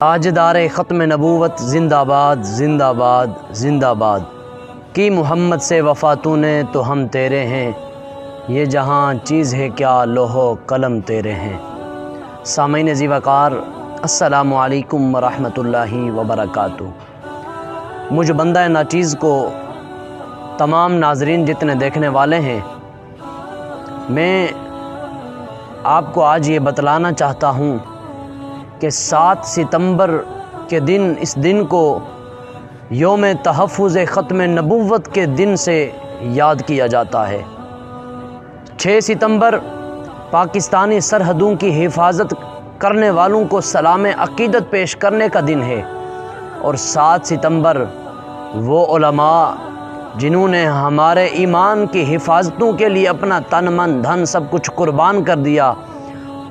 تاجدار ختم نبوت زندہ باد زندہ باد زندہ باد کی محمد سے وفا تو نے تو ہم تیرے ہیں، یہ جہاں چیز ہے کیا لوح و قلم تیرے ہیں۔ سامعین ذی وقار، السلام علیکم ورحمۃ اللہ وبرکاتہ۔ مجھ بندہ ناچیز کو تمام ناظرین جتنے دیکھنے والے ہیں، میں آپ کو آج یہ بتلانا چاہتا ہوں کہ 7 ستمبر کے دن، اس دن کو یوم تحفظ ختم نبوت کے دن سے یاد کیا جاتا ہے۔ 6 ستمبر پاکستانی سرحدوں کی حفاظت کرنے والوں کو سلام عقیدت پیش کرنے کا دن ہے، اور 7 ستمبر وہ علماء جنہوں نے ہمارے ایمان کی حفاظتوں کے لیے اپنا تن من دھن سب کچھ قربان کر دیا،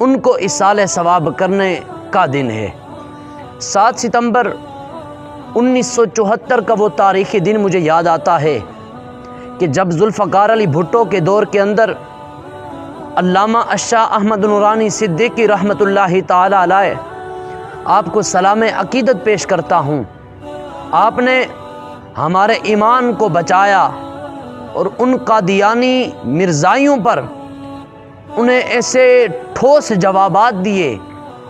ان کو اصالِ ثواب کرنے کا دن ہے۔ 7 ستمبر 1974 کا وہ تاریخی دن مجھے یاد آتا ہے کہ جب ذوالفقار علی بھٹو کے دور کے اندر علامہ الشاہ احمد نورانی صدیقی رحمۃ اللہ تعالی علیہ آپ کو سلام عقیدت پیش کرتا ہوں۔ آپ نے ہمارے ایمان کو بچایا اور ان قادیانی مرزائیوں پر انہیں ایسے ٹھوس جوابات دیے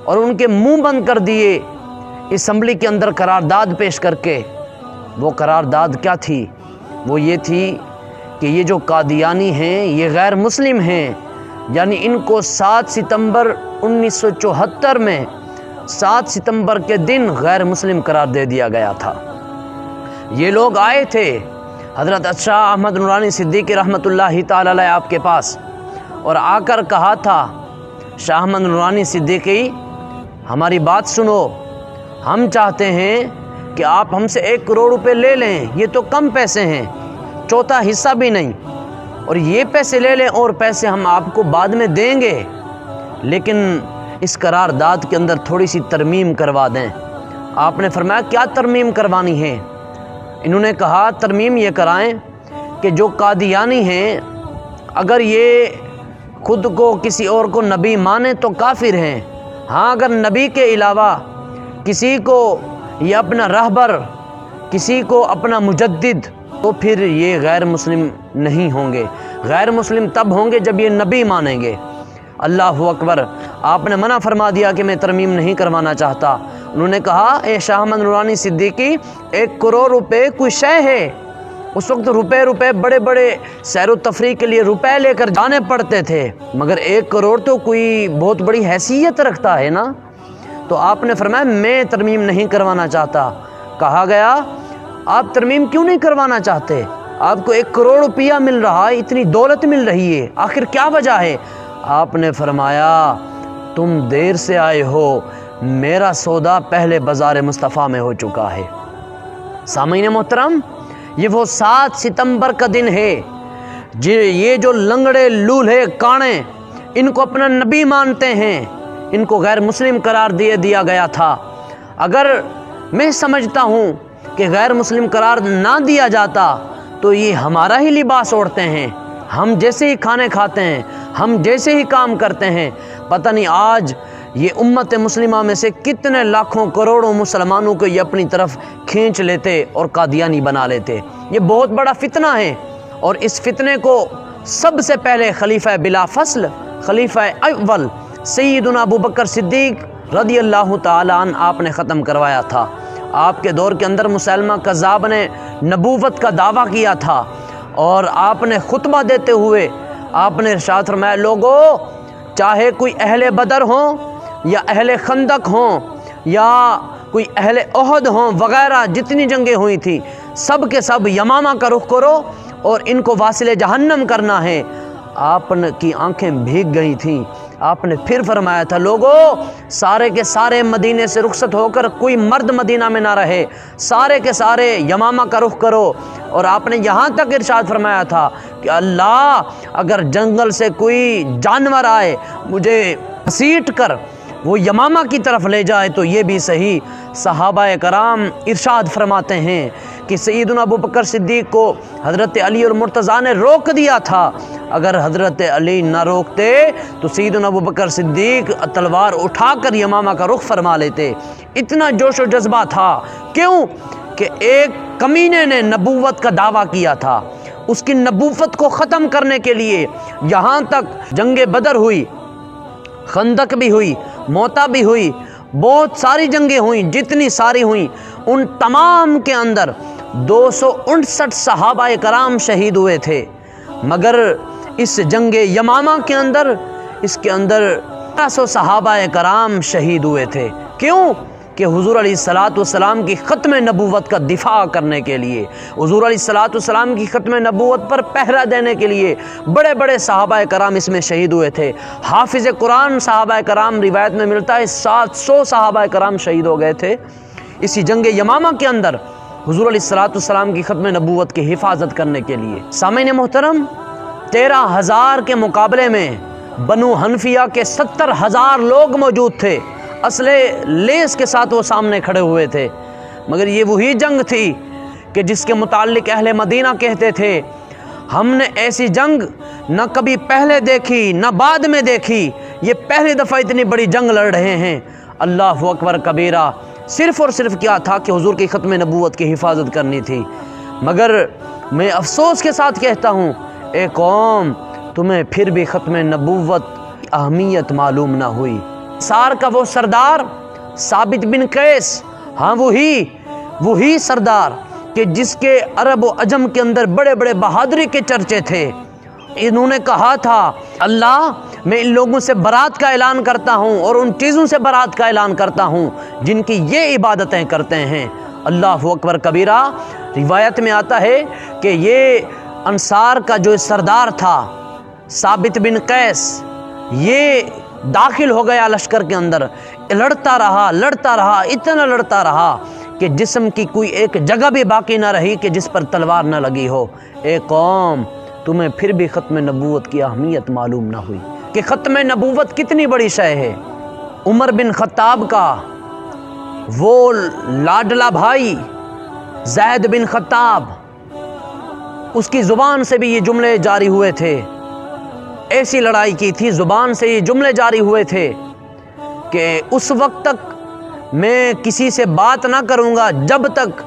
اور ان کے منہ بند کر دیے اسمبلی کے اندر قرارداد پیش کر کے۔ وہ قرارداد کیا تھی؟ وہ یہ تھی کہ یہ جو قادیانی ہیں یہ غیر مسلم ہیں، یعنی ان کو 7 ستمبر 1974 میں 7 ستمبر کے دن غیر مسلم قرار دے دیا گیا تھا۔ یہ لوگ آئے تھے حضرت شاہ احمد نورانی صدیقی رحمۃ اللہ تعالی علیہ آپ کے پاس، اور آ کر کہا تھا، شاہ احمد نورانی صدیقی ہماری بات سنو، ہم چاہتے ہیں کہ آپ ہم سے 1 کروڑ روپے لے لیں، یہ تو کم پیسے ہیں، 1/4 حصہ بھی نہیں، اور یہ پیسے لے لیں اور پیسے ہم آپ کو بعد میں دیں گے، لیکن اس قرارداد کے اندر تھوڑی سی ترمیم کروا دیں۔ آپ نے فرمایا کیا ترمیم کروانی ہے؟ انہوں نے کہا ترمیم یہ کرائیں کہ جو قادیانی ہیں اگر یہ خود کو کسی اور کو نبی مانے تو کافر ہیں، ہاں اگر نبی کے علاوہ کسی کو یہ اپنا رہبر، کسی کو اپنا مجدد، تو پھر یہ غیر مسلم نہیں ہوں گے۔ غیر مسلم تب ہوں گے جب یہ نبی مانیں گے۔ اللہ اکبر! آپ نے منع فرما دیا کہ میں ترمیم نہیں کروانا چاہتا۔ انہوں نے کہا اے شاہ احمد نورانی صدیقی، 1 کروڑ روپے کوئی شے ہے؟ اس وقت روپے بڑے بڑے سیر و تفریح کے لیے روپے لے کر جانے پڑتے تھے، مگر 1 کروڑ تو کوئی بہت بڑی حیثیت رکھتا ہے نا۔ تو آپ نے فرمایا میں ترمیم نہیں کروانا چاہتا۔ کہا گیا آپ ترمیم کیوں نہیں کروانا چاہتے؟ آپ کو 1 کروڑ روپیہ مل رہا ہے، اتنی دولت مل رہی ہے، آخر کیا وجہ ہے؟ آپ نے فرمایا تم دیر سے آئے ہو، میرا سودا پہلے بازار مصطفیٰ میں ہو چکا ہے۔ سامعین محترم، یہ وہ 7 ستمبر کا دن ہے، یہ جو لنگڑے لولہے کانے ان کو اپنا نبی مانتے ہیں، ان کو غیر مسلم قرار دیا گیا تھا۔ اگر میں سمجھتا ہوں کہ غیر مسلم قرار نہ دیا جاتا تو یہ ہمارا ہی لباس اوڑھتے ہیں، ہم جیسے ہی کھانے کھاتے ہیں، ہم جیسے ہی کام کرتے ہیں، پتہ نہیں آج یہ امت مسلمہ میں سے کتنے لاکھوں کروڑوں مسلمانوں کو یہ اپنی طرف کھینچ لیتے اور قادیانی بنا لیتے۔ یہ بہت بڑا فتنہ ہے، اور اس فتنے کو سب سے پہلے خلیفہ بلا فصل، خلیفہ اول سیدنا ابوبکر صدیق رضی اللہ تعالی عنہ آپ نے ختم کروایا تھا۔ آپ کے دور کے اندر مسلمہ کذاب نے نبوت کا دعویٰ کیا تھا، اور آپ نے خطبہ دیتے ہوئے آپ نے ارشاد فرمایا لوگو، چاہے کوئی اہل بدر ہوں یا اہل خندق ہوں یا کوئی اہل احد ہوں وغیرہ، جتنی جنگیں ہوئی تھی سب کے سب یمامہ کا رخ کرو اور ان کو واصل جہنم کرنا ہے۔ آپ کی آنکھیں بھیگ گئی تھیں۔ آپ نے پھر فرمایا تھا لوگو، سارے کے سارے مدینے سے رخصت ہو کر کوئی مرد مدینہ میں نہ رہے، سارے کے سارے یمامہ کا رخ کرو۔ اور آپ نے یہاں تک ارشاد فرمایا تھا کہ اللہ اگر جنگل سے کوئی جانور آئے مجھے گھسیٹ کر وہ یمامہ کی طرف لے جائے تو یہ بھی صحیح۔ صحابہ کرام ارشاد فرماتے ہیں کہ سیدنا ابوبکر صدیق کو حضرت علی اور مرتضیٰ نے روک دیا تھا، اگر حضرت علی نہ روکتے تو سیدنا ابوبکر صدیق تلوار اٹھا کر یمامہ کا رخ فرما لیتے۔ اتنا جوش و جذبہ تھا۔ کیوں کہ ایک کمینے نے نبوت کا دعویٰ کیا تھا، اس کی نبوت کو ختم کرنے کے لیے یہاں تک جنگ بدر ہوئی، خندق بھی ہوئی، موتا بھی ہوئی، بہت ساری جنگیں ہوئیں، جتنی ساری ہوئیں ان تمام کے اندر 259 صحابہ کرام شہید ہوئے تھے، مگر اس جنگ یمامہ کے اندر 1100 صحابہ کرام شہید ہوئے تھے۔ کیوں کہ حضور علیہ السلام کی ختم نبوت کا دفاع کرنے کے لیے، حضور علیہ السلام کی ختم نبوت پر پہرا دینے کے لیے بڑے بڑے صحابہ کرام اس میں شہید ہوئے تھے۔ حافظ قرآن صحابہ کرام روایت میں ملتا ہے 700 صحابہ کرام شہید ہو گئے تھے اسی جنگ یمامہ کے اندر حضور علیہ السلام کی ختم نبوت کی حفاظت کرنے کے لیے۔ سامعین محترم، 13,000 کے مقابلے میں بنو حنفیہ کے 70,000 لوگ موجود تھے، اسلحے لیس کے ساتھ وہ سامنے کھڑے ہوئے تھے، مگر یہ وہی جنگ تھی کہ جس کے متعلق اہل مدینہ کہتے تھے ہم نے ایسی جنگ نہ کبھی پہلے دیکھی نہ بعد میں دیکھی، یہ پہلی دفعہ اتنی بڑی جنگ لڑ رہے ہیں۔ اللہ اکبر کبیرہ، صرف اور صرف کیا تھا کہ حضور کی ختم نبوت کی حفاظت کرنی تھی۔ مگر میں افسوس کے ساتھ کہتا ہوں، اے قوم، تمہیں پھر بھی ختم نبوت اہمیت معلوم نہ ہوئی۔ انصار کا وہ سردار ثابت بن قیس، ہاں وہی سردار کہ جس کے عرب و عجم کے اندر بڑے بڑے بہادری کے چرچے تھے، انہوں نے کہا تھا اللہ میں ان لوگوں سے برات کا اعلان کرتا ہوں اور ان چیزوں سے برات کا اعلان کرتا ہوں جن کی یہ عبادتیں کرتے ہیں۔ اللہ اکبر کبیرہ، روایت میں آتا ہے کہ یہ انصار کا جو سردار تھا ثابت بن قیس، یہ داخل ہو گیا لشکر کے اندر، لڑتا رہا، اتنا لڑتا رہا کہ جسم کی کوئی ایک جگہ بھی باقی نہ رہی کہ جس پر تلوار نہ لگی ہو۔ اے قوم، تمہیں پھر بھی ختم نبوت کی اہمیت معلوم نہ ہوئی کہ ختم نبوت کتنی بڑی شے ہے۔ عمر بن خطاب کا وہ لاڈلا بھائی زید بن خطاب، اس کی زبان سے بھی یہ جملے جاری ہوئے تھے، ایسی لڑائی کی تھی، زبان سے یہ جملے جاری ہوئے تھے کہ اس وقت تک میں کسی سے بات نہ کروں گا جب تک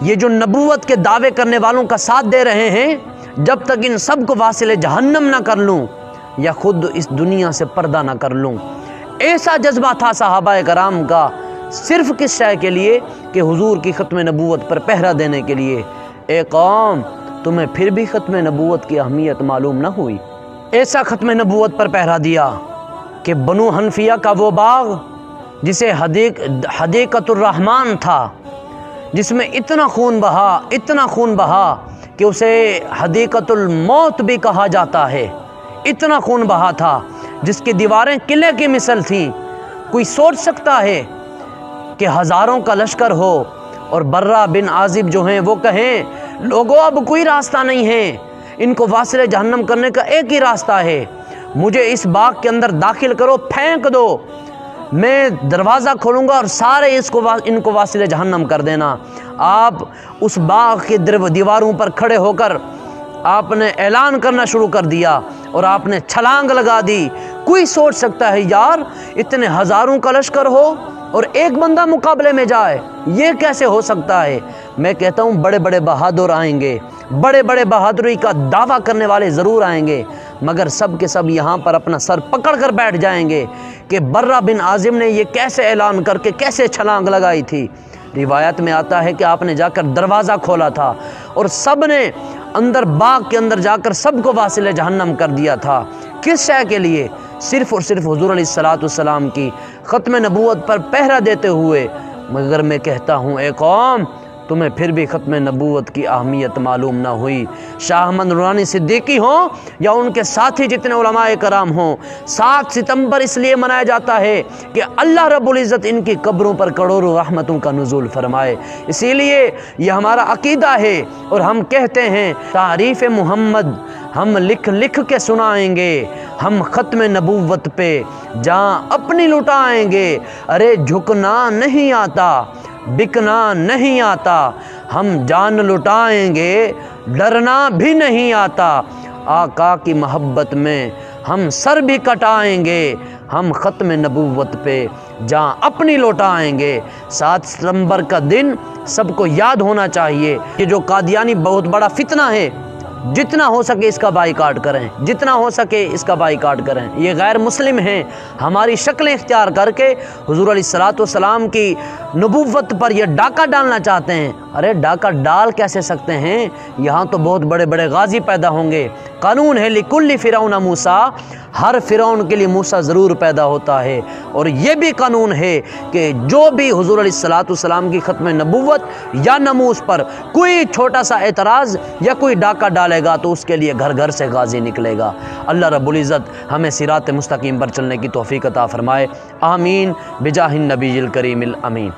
یہ جو نبوت کے دعوے کرنے والوں کا ساتھ دے رہے ہیں، جب تک ان سب کو واصل جہنم نہ کر لوں یا خود اس دنیا سے پردہ نہ کر لوں۔ ایسا جذبہ تھا صحابہ کرام کا، صرف کس شے کے لیے کہ حضور کی ختم نبوت پر پہرا دینے کے لیے۔ اے قوم، تمہیں پھر بھی ختم نبوت کی اہمیت معلوم نہ ہوئی۔ ایسا ختم نبوت پر پہرا دیا کہ بنو حنفیہ کا وہ باغ جسے حدیقۃ الرحمن تھا، جس میں اتنا خون بہا کہ اسے حدیقۃ الموت بھی کہا جاتا ہے، اتنا خون بہا تھا، جس کی دیواریں قلعے کی مثل تھیں۔ کوئی سوچ سکتا ہے کہ ہزاروں کا لشکر ہو اور برہ بن عازب جو ہیں وہ کہیں لوگوں اب کوئی راستہ نہیں ہے، ان کو واصل جہنم کرنے کا ایک ہی راستہ ہے، مجھے اس باغ کے اندر داخل کرو، پھینک دو، میں دروازہ کھولوں گا اور سارے ان کو واصل جہنم کر دینا۔ آپ اس باغ کی دیواروں پر کھڑے ہو کر آپ نے اعلان کرنا شروع کر دیا اور آپ نے چھلانگ لگا دی۔ کوئی سوچ سکتا ہے یار اتنے ہزاروں کا لشکر ہو اور ایک بندہ مقابلے میں جائے، یہ کیسے ہو سکتا ہے؟ میں کہتا ہوں بڑے بڑے بہادر آئیں گے، بڑے بڑے بہادری کا دعویٰ کرنے والے ضرور آئیں گے، مگر سب کے سب یہاں پر اپنا سر پکڑ کر بیٹھ جائیں گے کہ برہ بن عازب نے یہ کیسے اعلان کر کے کیسے چھلانگ لگائی تھی۔ روایت میں آتا ہے کہ آپ نے جا کر دروازہ کھولا تھا اور سب نے اندر باغ کے اندر جا کر سب کو واصل جہنم کر دیا تھا۔ کس شے کے لیے؟ صرف اور صرف حضور علیہ السلام کی ختم نبوت پر پہرا دیتے ہوئے۔ مگر میں کہتا ہوں اے قوم، تمہیں پھر بھی ختم نبوت کی اہمیت معلوم نہ ہوئی۔ شاہ احمد نورانی صدیقی ہوں یا ان کے ساتھی جتنے علماء کرام ہوں، 7 ستمبر اس لیے منایا جاتا ہے کہ اللہ رب العزت ان کی قبروں پر کروڑوں رحمتوں کا نزول فرمائے۔ اسی لیے یہ ہمارا عقیدہ ہے اور ہم کہتے ہیں تعریف محمد ہم لکھ لکھ کے سنائیں گے، ہم ختم نبوت پہ جاں اپنی لٹائیں گے۔ ارے جھکنا نہیں آتا، بکنا نہیں آتا، ہم جان لٹائیں گے، ڈرنا بھی نہیں آتا۔ آقا کی محبت میں ہم سر بھی کٹائیں گے، ہم ختم نبوت پہ جہاں اپنی لوٹا آئیں گے۔ 7 ستمبر کا دن سب کو یاد ہونا چاہیے کہ جو قادیانی بہت بڑا فتنہ ہے، جتنا ہو سکے اس کا بائیکاٹ کریں، جتنا ہو سکے اس کا بائیکاٹ کریں۔ یہ غیر مسلم ہیں، ہماری شکلیں اختیار کر کے حضور علیہ الصلوۃ والسلام کی نبوت پر یہ ڈاکہ ڈالنا چاہتے ہیں۔ ارے ڈاکہ ڈال کیسے سکتے ہیں؟ یہاں تو بہت بڑے بڑے غازی پیدا ہوں گے۔ قانون ہے لکل فرعون موسیٰ، ہر فرعون کے لیے موسیٰ ضرور پیدا ہوتا ہے۔ اور یہ بھی قانون ہے کہ جو بھی حضور علیہ الصلوۃ والسلام کی ختم نبوت یا ناموس پر کوئی چھوٹا سا اعتراض یا کوئی ڈاکہ ڈالے گا تو اس کے لیے گھر گھر سے غازی نکلے گا۔ اللہ رب العزت ہمیں صراط مستقیم پر چلنے کی توفیق عطا فرمائے، آمین بجاہ النبی الکریم الامین۔